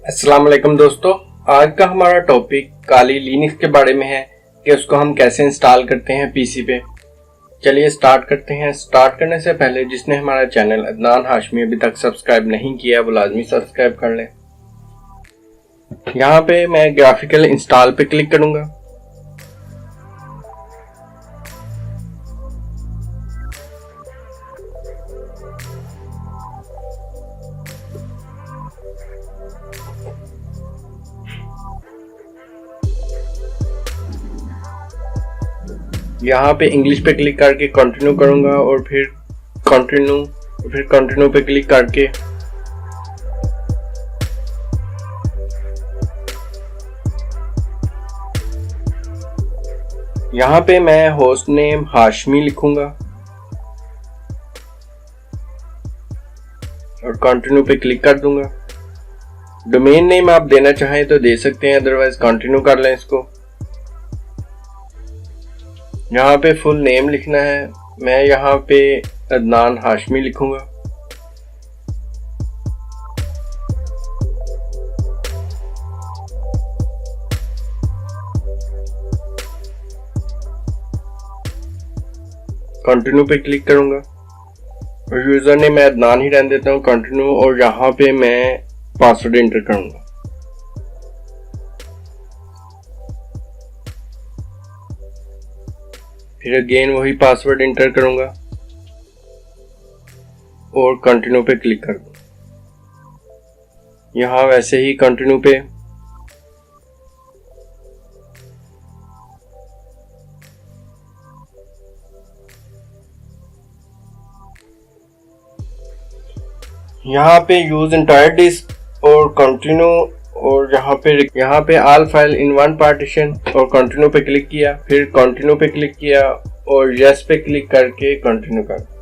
अस्सलाम वालेकुम दोस्तों। आज का हमारा टॉपिक काली लिनक्स के बारे में है कि उसको हम कैसे इंस्टॉल करते हैं पीसी पे। चलिए स्टार्ट करते हैं। स्टार्ट करने से पहले जिसने हमारा चैनल अदनान हाशमी अभी तक सब्सक्राइब नहीं किया वो लाजमी सब्सक्राइब कर लें। यहाँ पे मैं ग्राफिकल इंस्टॉल पे क्लिक करूंगा। यहाँ पे इंग्लिश पे क्लिक करके कंटिन्यू करूंगा और फिर कंटिन्यू पे क्लिक करके यहाँ पे मैं होस्ट नेम हाशमी लिखूंगा और कंटिन्यू पे क्लिक कर दूंगा। डोमेन नेम आप देना चाहें तो दे सकते हैं, अदरवाइज कंटिन्यू कर लें इसको। यहाँ पे फुल नेम लिखना है, मैं यहाँ पे अदनान हाशमी लिखूंगा। कंटिन्यू पे क्लिक करूंगा और यूजर ने मैं अदनान ही रहने देता हूँ, कंटिन्यू। और यहाँ पे मैं पासवर्ड एंटर करूंगा। फिर अगेन वही पासवर्ड एंटर करूंगा और कंटिन्यू पे क्लिक कर दूंगा। यहाँ वैसे ही कंटिन्यू पे यहाँ पे यूज एंटायर डिस्क और कंटिन्यू, और यहाँ पे all file in one partition और कंटिन्यू पे क्लिक किया, फिर कंटिन्यू पे क्लिक किया और यस पे क्लिक करके कंटिन्यू कर।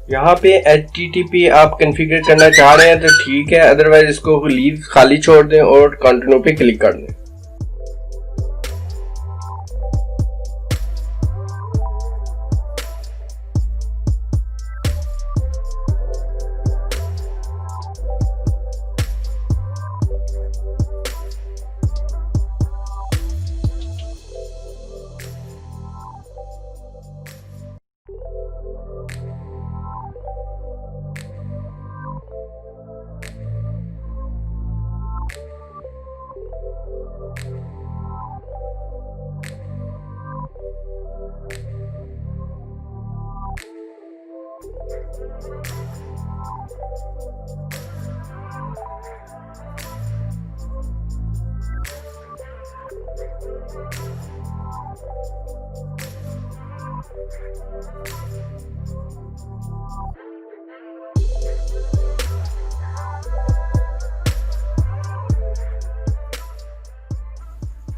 यहाँ पे HTTP आप कॉन्फ़िगर करना चाह रहे हैं तो ठीक है, अदरवाइज इसको लीव खाली छोड़ दें और कंटिन्यू पे क्लिक कर दें।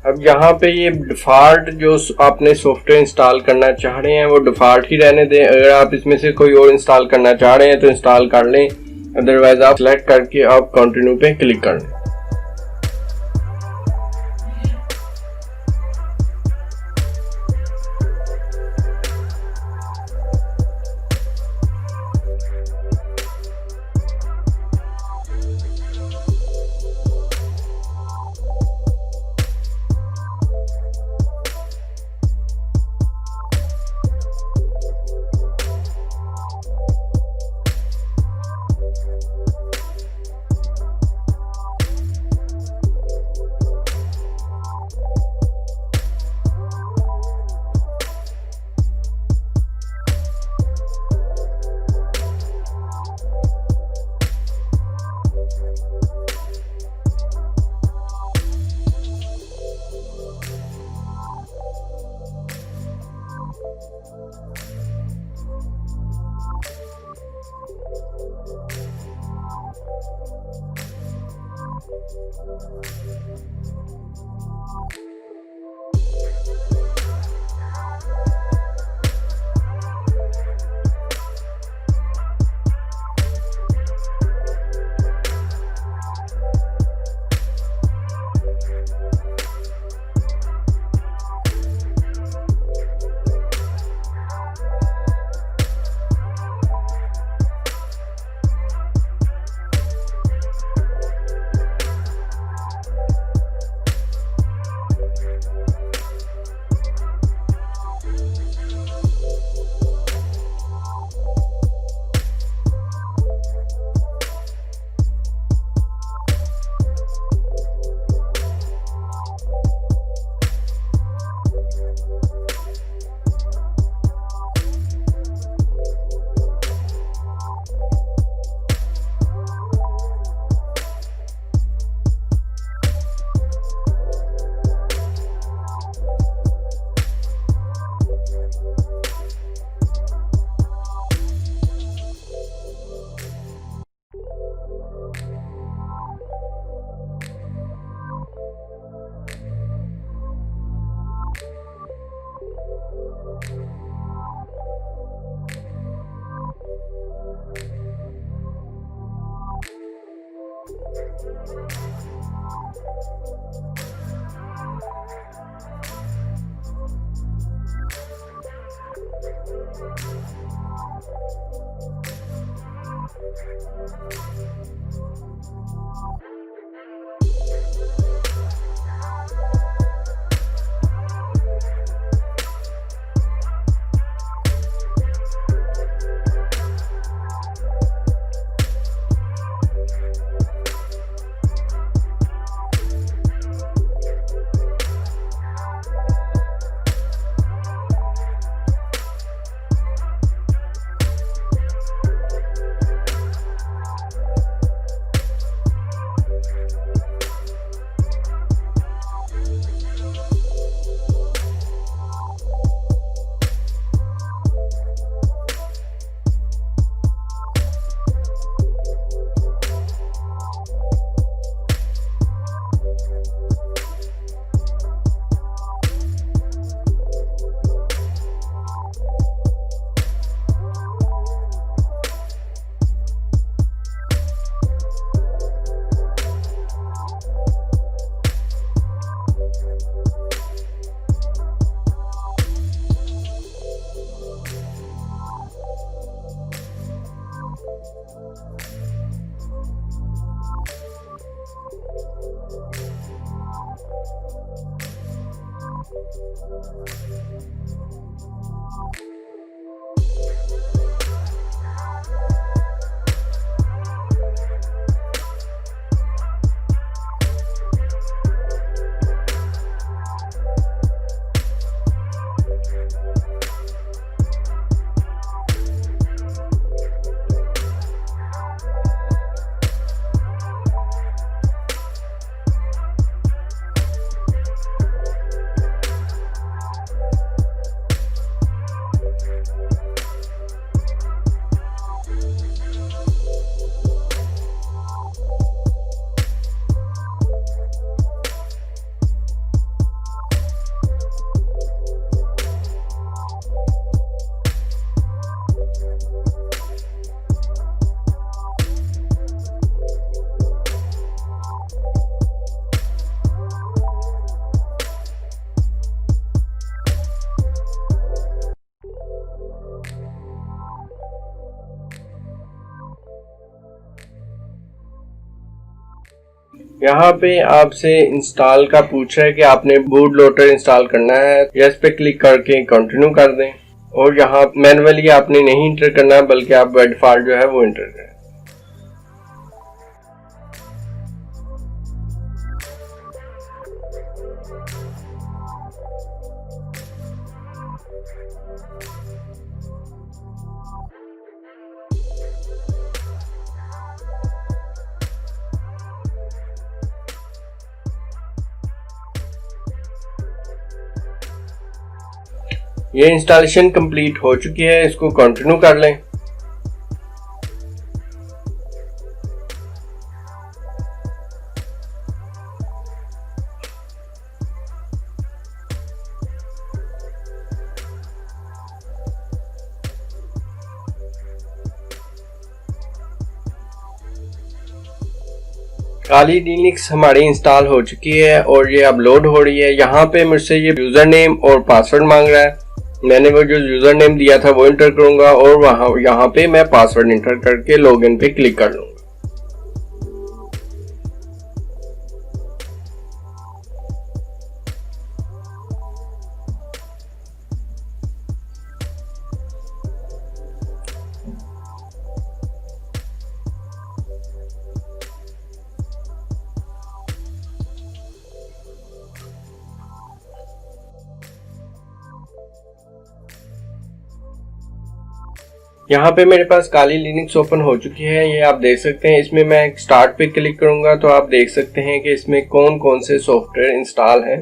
अब यहाँ पे ये डिफ़ॉल्ट जो आपने सॉफ्टवेयर इंस्टॉल करना चाह रहे हैं वो डिफ़ॉल्ट ही रहने दें। अगर आप इसमें से कोई और इंस्टॉल करना चाह रहे हैं तो इंस्टॉल कर लें, अदरवाइज आप सेलेक्ट करके आप कंटिन्यू पे क्लिक कर लें। यहाँ पे आपसे इंस्टॉल का पूछ रहा है कि आपने बूट लोडर इंस्टॉल करना है, यस पे क्लिक करके कंटिन्यू कर दें। और यहाँ मैनुअली आपने नहीं इंटर करना है बल्कि आप बाय डिफॉल्ट जो है वो इंटर करें। ये इंस्टॉलेशन कंप्लीट हो चुकी है, इसको कंटिन्यू कर लें। काली लिनक्स हमारी इंस्टॉल हो चुकी है और ये अब लोड हो रही है। यहाँ पे मुझसे ये यूजर नेम और पासवर्ड मांग रहा है। मैंने वो जो यूजर नेम दिया था वो इंटर करूंगा और यहाँ पे मैं पासवर्ड इंटर करके लॉगिन पे क्लिक कर लूंगा। यहाँ पे मेरे पास काली लिनक्स ओपन हो चुकी है, ये आप देख सकते हैं। इसमें मैं स्टार्ट पे क्लिक करूंगा तो आप देख सकते हैं कि इसमें कौन कौन से सॉफ्टवेयर इंस्टॉल हैं।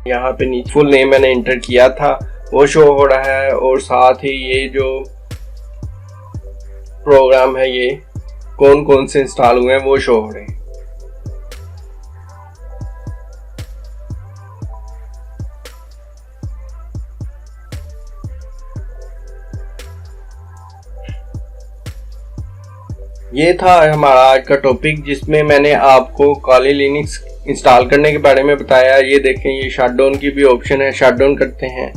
यहाँ पे नीचे फुल नेम मैंने इंटर किया था वो शो हो रहा है और साथ ही ये जो प्रोग्राम है ये कौन कौन से इंस्टॉल हुए हैं वो शो हो रहे हैं। ये था हमारा आज का टॉपिक जिसमें मैंने आपको काली लिनक्स इंस्टॉल करने के बारे में बताया। ये देखें, ये शटडाउन की भी ऑप्शन है, शटडाउन करते हैं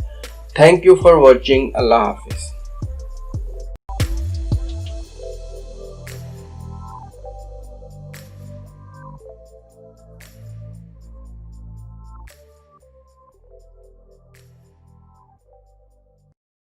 thank you for watching. Allah Hafiz.